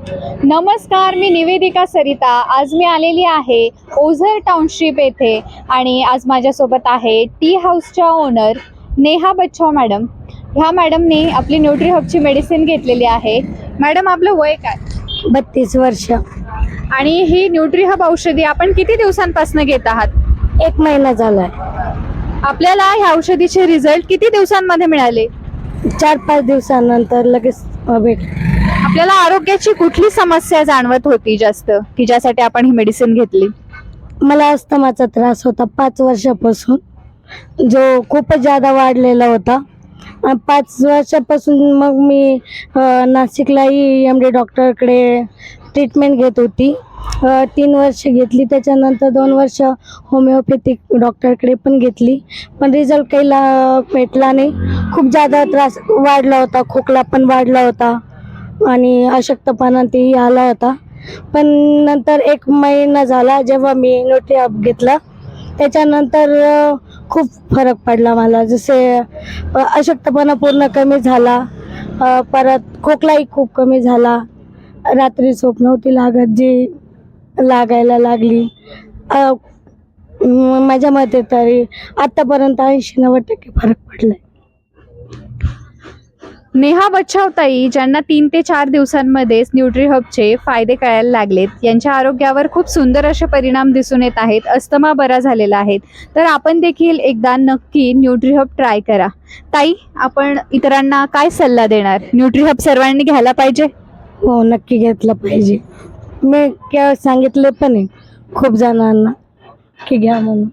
नमस्कार, मी निवेदिका सरिता. आज मी आलेली आहे ओझर टाउनशिप येथे आणि आज माझ्यासोबत आहे टी हाऊसच्या ओनर नेहा बच्छाव मॅडम. ह्या मॅडमने आपली न्यूट्री हबची मेडिसिन घेतलेली आहे. मॅडम, आपलं वय काय? 32 वर्ष. आणि ही न्यूट्री हब औषधी आपण किती दिवसांपासून घेत आहात? 1 महिना झालाय. आपल्याला ह्या औषधीचे रिझल्ट किती दिवसांमध्ये मिळाले? 4-5 दिवसानंतर लगेच भेट. आपल्याला आरोग्याची कुठली समस्या जाणवत होती जास्त, की ज्यासाठी आपण ही मेडिसिन घेतली? मला अस्थमाचा त्रास होता 5 वर्षापासून, जो खूपच जादा वाढलेला होता. 5 वर्षापासून मग मी नाशिकलाही MD डॉक्टरकडे ट्रीटमेंट घेत होती. 3 वर्ष घेतली. त्याच्यानंतर 2 वर्ष होमिओपॅथिक डॉक्टरकडे पण घेतली, पण रिझल्ट काही भेटला नाही. खूप जादा त्रास वाढला होता, खोकला पण वाढला होता आणि अशक्तपणा तेही आला होता. पण नंतर 1 महिना झाला जेव्हा मी न्यूट्री हब घेतला, त्याच्यानंतर खूप फरक पडला मला. जसे अशक्तपणा पूर्ण कमी झाला, परत खोकलाही खूप कमी झाला, रात्री झोप नव्हती लागत जी लागायला लागली. माझ्या मते तरी आत्तापर्यंत 80-90% फरक पडलाय. नेहा बच्छाव ताई, ज्यांना 3 ते 4 दिवसांमध्येच न्यूट्री हबचे फायदे कळायला लागलेत, यांच्या आरोग्यावर खूप सुंदर असे परिणाम दिसून येत आहेत. अस्थमा बरा झालेला आहे. तर आपण देखील एकदा नक्की न्यूट्री हब ट्राय करा. ताई, आपण इतरांना काय सल्ला देणार? न्यूट्री हब सर्वांनी घ्यायला पाहिजे? हो, नक्की घेतलं पाहिजे. मी सांगितले पण आहे खूप जणांना की घ्या म्हणून.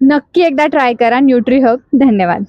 नक्की एकदा ट्राय करा न्यूट्री हब. धन्यवाद.